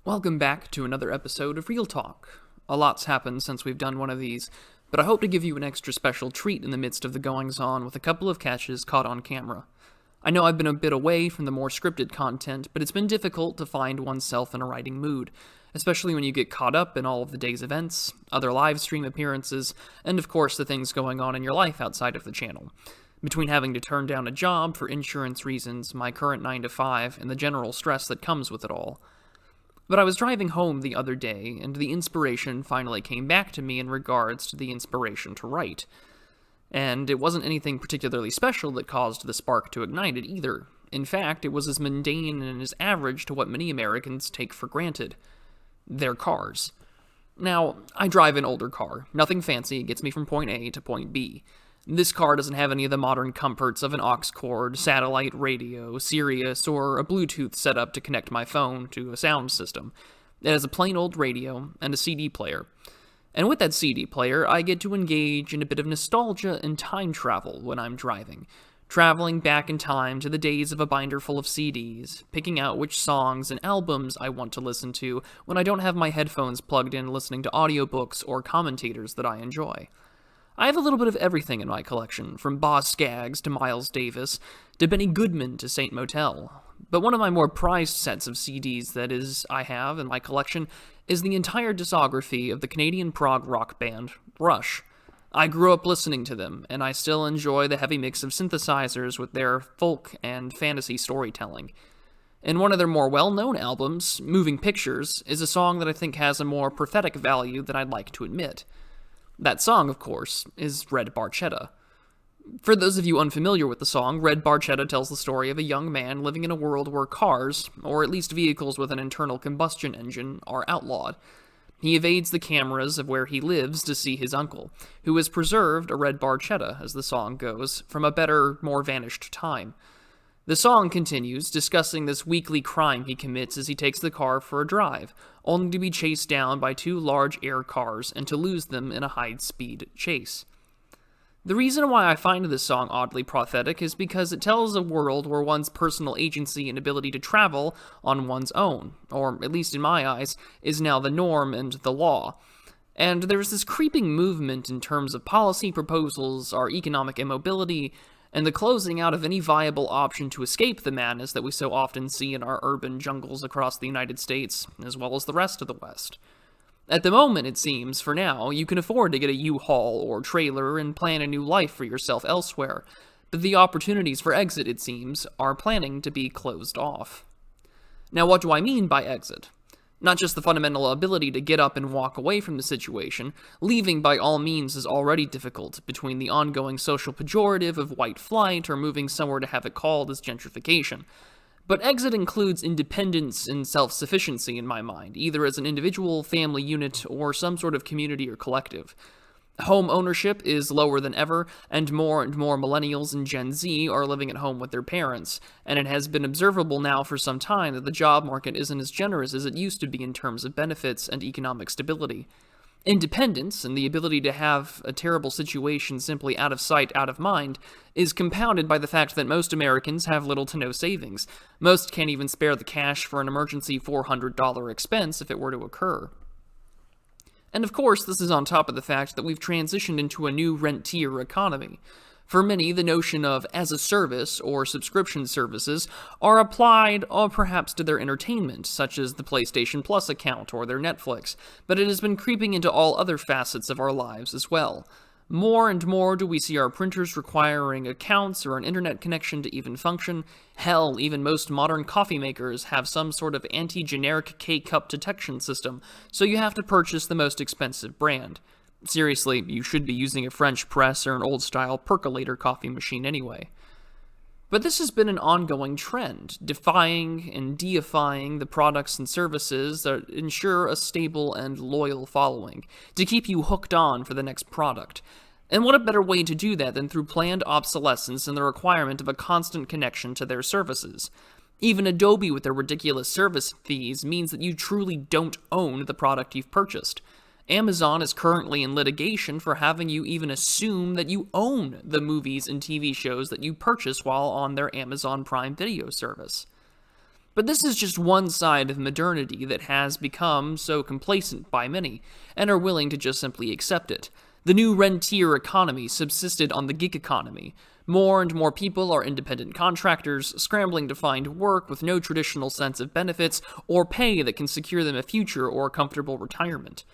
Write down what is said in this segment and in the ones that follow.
Welcome back to another episode of Real Talk. A lot's happened since we've done one of these, but I hope to give you an extra special treat in the midst of the goings-on with a couple of catches caught on camera. I know I've been a bit away from the more scripted content, but it's been difficult to find oneself in a writing mood, especially when you get caught up in all of the day's events, other live stream appearances, and of course the things going on in your life outside of the channel. Between having to turn down a job for insurance reasons, my current 9-to-5, and the general stress that comes with it all. But I was driving home the other day, and the inspiration finally came back to me in regards to the inspiration to write. And it wasn't anything particularly special that caused the spark to ignite it either. In fact, it was as mundane and as average to what many Americans take for granted. Their cars. Now, I drive an older car. Nothing fancy, it gets me from point A to point B. This car doesn't have any of the modern comforts of an aux cord, satellite radio, Sirius, or a Bluetooth setup to connect my phone to a sound system. It has a plain old radio and a CD player. And with that CD player, I get to engage in a bit of nostalgia and time travel when I'm driving. Traveling back in time to the days of a binder full of CDs, picking out which songs and albums I want to listen to when I don't have my headphones plugged in listening to audiobooks or commentators that I enjoy. I have a little bit of everything in my collection, from Boz Scaggs to Miles Davis, to Benny Goodman to Saint Motel. But one of my more prized sets of CDs I have in my collection is the entire discography of the Canadian prog rock band, Rush. I grew up listening to them, and I still enjoy the heavy mix of synthesizers with their folk and fantasy storytelling. And one of their more well-known albums, Moving Pictures, is a song that I think has a more prophetic value than I'd like to admit. That song, of course, is Red Barchetta. For those of you unfamiliar with the song, Red Barchetta tells the story of a young man living in a world where cars, or at least vehicles with an internal combustion engine, are outlawed. He evades the cameras of where he lives to see his uncle, who has preserved a Red Barchetta, as the song goes, from a better, more vanished time. The song continues, discussing this weekly crime he commits as he takes the car for a drive, only to be chased down by two large air cars and to lose them in a high-speed chase. The reason why I find this song oddly prophetic is because it tells a world where one's personal agency and ability to travel on one's own, or at least in my eyes, is now the norm and the law. And there's this creeping movement in terms of policy proposals, our economic immobility, and the closing out of any viable option to escape the madness that we so often see in our urban jungles across the United States, as well as the rest of the West. At the moment, it seems, for now, you can afford to get a U-Haul or trailer and plan a new life for yourself elsewhere, but the opportunities for exit, it seems, are planning to be closed off. Now, what do I mean by exit? Not just the fundamental ability to get up and walk away from the situation. Leaving by all means is already difficult, between the ongoing social pejorative of white flight or moving somewhere to have it called as gentrification. But exit includes independence and self-sufficiency in my mind, either as an individual, family unit, or some sort of community or collective. Home ownership is lower than ever, and more millennials and Gen Z are living at home with their parents, and it has been observable now for some time that the job market isn't as generous as it used to be in terms of benefits and economic stability. Independence, and the ability to have a terrible situation simply out of sight, out of mind, is compounded by the fact that most Americans have little to no savings. Most can't even spare the cash for an emergency $400 expense if it were to occur. And of course, this is on top of the fact that we've transitioned into a new rentier economy. For many, the notion of as-a-service or subscription services are applied perhaps to their entertainment, such as the PlayStation Plus account or their Netflix, but it has been creeping into all other facets of our lives as well. More and more do we see our printers requiring accounts or an internet connection to even function. Hell, even most modern coffee makers have some sort of anti-generic K-cup detection system, so you have to purchase the most expensive brand. Seriously, you should be using a French press or an old-style percolator coffee machine anyway. But this has been an ongoing trend, defying and deifying the products and services that ensure a stable and loyal following, to keep you hooked on for the next product. And what a better way to do that than through planned obsolescence and the requirement of a constant connection to their services. Even Adobe with their ridiculous service fees means that you truly don't own the product you've purchased. Amazon is currently in litigation for having you even assume that you own the movies and TV shows that you purchase while on their Amazon Prime Video service. But this is just one side of modernity that has become so complacent by many, and are willing to just simply accept it. The new Rentier Economy subsisted on the gig economy. More and more people are independent contractors, scrambling to find work with no traditional sense of benefits or pay that can secure them a future or a comfortable retirement.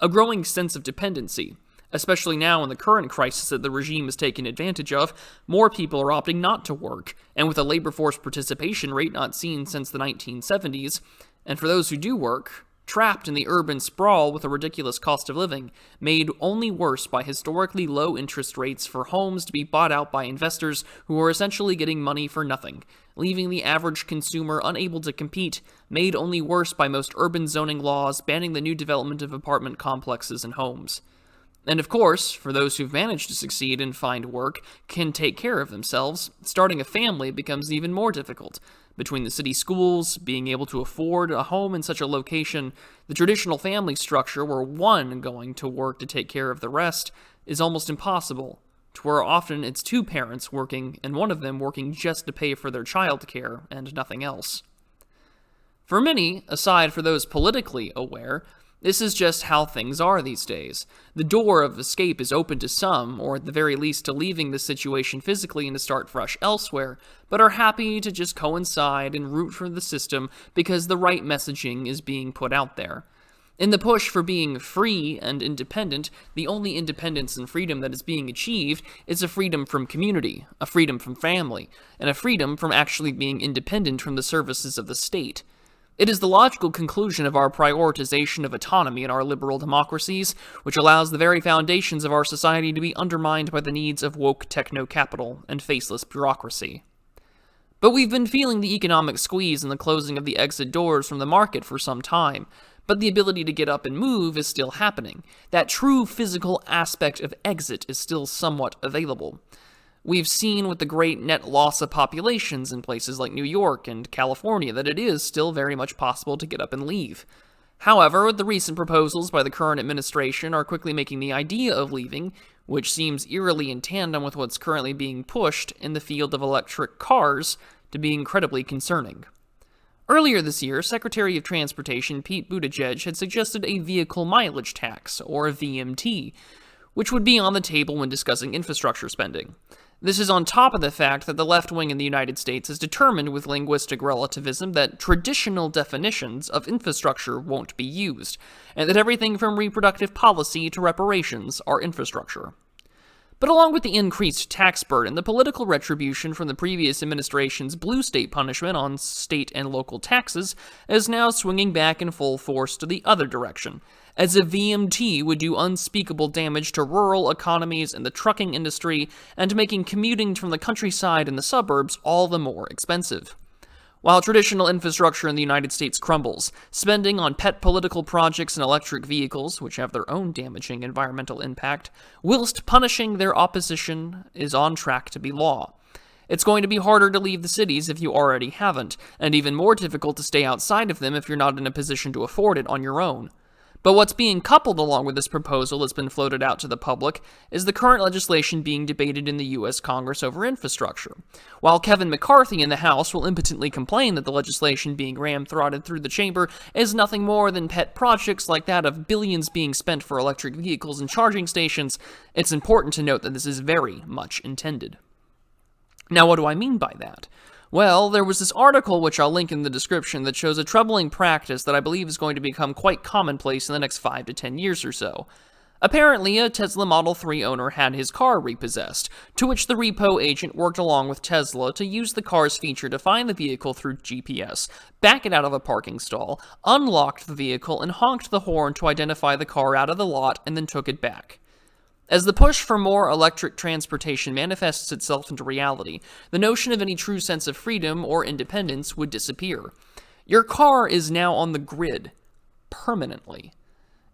A growing sense of dependency. Especially now in the current crisis that the regime has taken advantage of, more people are opting not to work, and with a labor force participation rate not seen since the 1970s, and for those who do work, trapped in the urban sprawl with a ridiculous cost of living, made only worse by historically low interest rates for homes to be bought out by investors who are essentially getting money for nothing, leaving the average consumer unable to compete, made only worse by most urban zoning laws banning the new development of apartment complexes and homes. And of course, for those who've managed to succeed and find work, can take care of themselves, starting a family becomes even more difficult. Between the city schools, being able to afford a home in such a location, the traditional family structure where one going to work to take care of the rest is almost impossible, to where often it's two parents working and one of them working just to pay for their childcare and nothing else. For many, aside for those politically aware, this is just how things are these days. The door of escape is open to some, or at the very least to leaving the situation physically and to start fresh elsewhere, but are happy to just coincide and root for the system because the right messaging is being put out there. In the push for being free and independent, the only independence and freedom that is being achieved is a freedom from community, a freedom from family, and a freedom from actually being independent from the services of the state. It is the logical conclusion of our prioritization of autonomy in our liberal democracies, which allows the very foundations of our society to be undermined by the needs of woke techno-capital and faceless bureaucracy. But we've been feeling the economic squeeze and the closing of the exit doors from the market for some time, but the ability to get up and move is still happening. That true physical aspect of exit is still somewhat available. We've seen with the great net loss of populations in places like New York and California that it is still very much possible to get up and leave. However, the recent proposals by the current administration are quickly making the idea of leaving, which seems eerily in tandem with what's currently being pushed in the field of electric cars, to be incredibly concerning. Earlier this year, Secretary of Transportation Pete Buttigieg had suggested a vehicle mileage tax, or a VMT, which would be on the table when discussing infrastructure spending. This is on top of the fact that the left wing in the United States is determined with linguistic relativism that traditional definitions of infrastructure won't be used, and that everything from reproductive policy to reparations are infrastructure. But along with the increased tax burden, the political retribution from the previous administration's blue state punishment on state and local taxes is now swinging back in full force to the other direction, as a VMT would do unspeakable damage to rural economies and the trucking industry, and making commuting from the countryside and the suburbs all the more expensive. While traditional infrastructure in the United States crumbles, spending on pet political projects and electric vehicles, which have their own damaging environmental impact, whilst punishing their opposition, is on track to be law. It's going to be harder to leave the cities if you already haven't, and even more difficult to stay outside of them if you're not in a position to afford it on your own. But what's being coupled along with this proposal that's been floated out to the public is the current legislation being debated in the U.S. Congress over infrastructure. While Kevin McCarthy in the House will impotently complain that the legislation being ram-throtted through the chamber is nothing more than pet projects like that of billions being spent for electric vehicles and charging stations, it's important to note that this is very much intended. Now, what do I mean by that? Well, there was this article, which I'll link in the description, that shows a troubling practice that I believe is going to become quite commonplace in the next 5 to 10 years or so. Apparently, a Tesla Model 3 owner had his car repossessed, to which the repo agent worked along with Tesla to use the car's feature to find the vehicle through GPS, back it out of a parking stall, unlocked the vehicle, and honked the horn to identify the car out of the lot, and then took it back. As the push for more electric transportation manifests itself into reality, the notion of any true sense of freedom or independence would disappear. Your car is now on the grid, permanently.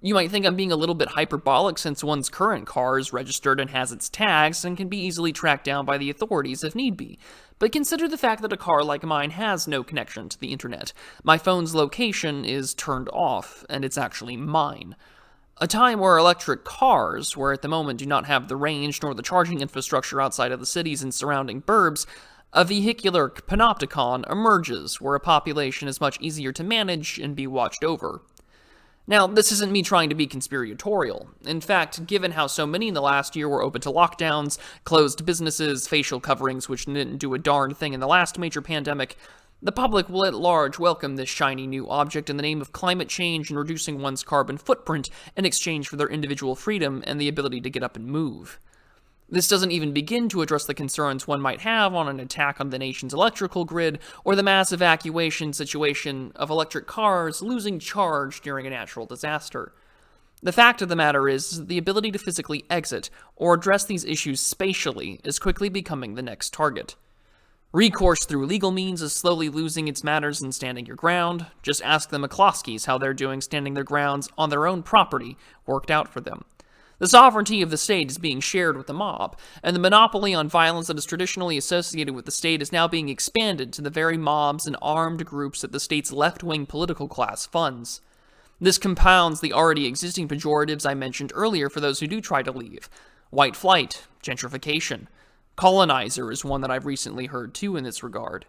You might think I'm being a little bit hyperbolic since one's current car is registered and has its tags and can be easily tracked down by the authorities if need be. But consider the fact that a car like mine has no connection to the internet. My phone's location is turned off, and it's actually mine. A time where electric cars, where at the moment do not have the range nor the charging infrastructure outside of the cities and surrounding burbs, a vehicular panopticon emerges where a population is much easier to manage and be watched over. Now, this isn't me trying to be conspiratorial. In fact, given how so many in the last year were open to lockdowns, closed businesses, facial coverings which didn't do a darn thing in the last major pandemic, the public will at large welcome this shiny new object in the name of climate change and reducing one's carbon footprint in exchange for their individual freedom and the ability to get up and move. This doesn't even begin to address the concerns one might have on an attack on the nation's electrical grid or the mass evacuation situation of electric cars losing charge during a natural disaster. The fact of the matter is the ability to physically exit or address these issues spatially is quickly becoming the next target. Recourse through legal means is slowly losing its matters in standing your ground. Just ask the McCloskeys how they're doing standing their grounds on their own property worked out for them. The sovereignty of the state is being shared with the mob, and the monopoly on violence that is traditionally associated with the state is now being expanded to the very mobs and armed groups that the state's left-wing political class funds. This compounds the already existing pejoratives I mentioned earlier for those who do try to leave. White flight, gentrification. Colonizer is one that I've recently heard too in this regard.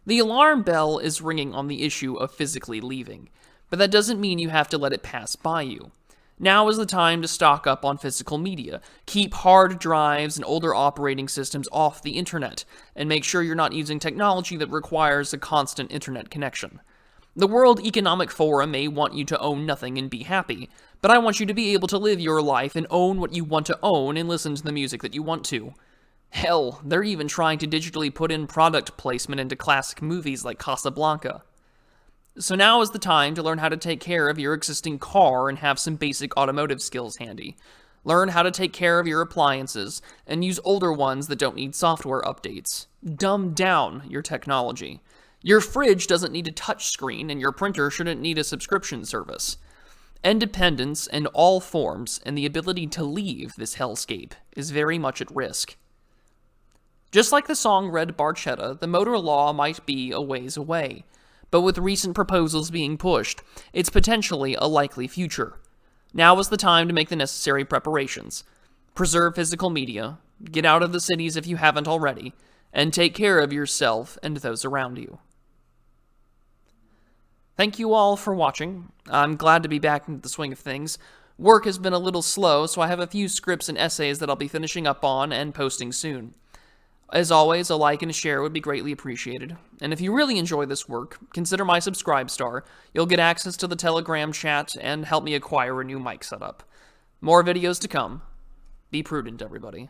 The alarm bell is ringing on the issue of physically leaving, but that doesn't mean you have to let it pass by you. Now is the time to stock up on physical media, keep hard drives and older operating systems off the internet, and make sure you're not using technology that requires a constant internet connection. The World Economic Forum may want you to own nothing and be happy, but I want you to be able to live your life and own what you want to own and listen to the music that you want to. Hell, they're even trying to digitally put in product placement into classic movies like Casablanca. So now is the time to learn how to take care of your existing car and have some basic automotive skills handy. Learn how to take care of your appliances and use older ones that don't need software updates. Dumb down your technology. Your fridge doesn't need a touch screen and your printer shouldn't need a subscription service. Independence in all forms and the ability to leave this hellscape is very much at risk. Just like the song Red Barchetta, the motor law might be a ways away. But with recent proposals being pushed, it's potentially a likely future. Now is the time to make the necessary preparations. Preserve physical media, get out of the cities if you haven't already, and take care of yourself and those around you. Thank you all for watching. I'm glad to be back into the swing of things. Work has been a little slow, so I have a few scripts and essays that I'll be finishing up on and posting soon. As always, a like and a share would be greatly appreciated. And if you really enjoy this work, consider my subscribe star. You'll get access to the Telegram chat and help me acquire a new mic setup. More videos to come. Be prudent, everybody.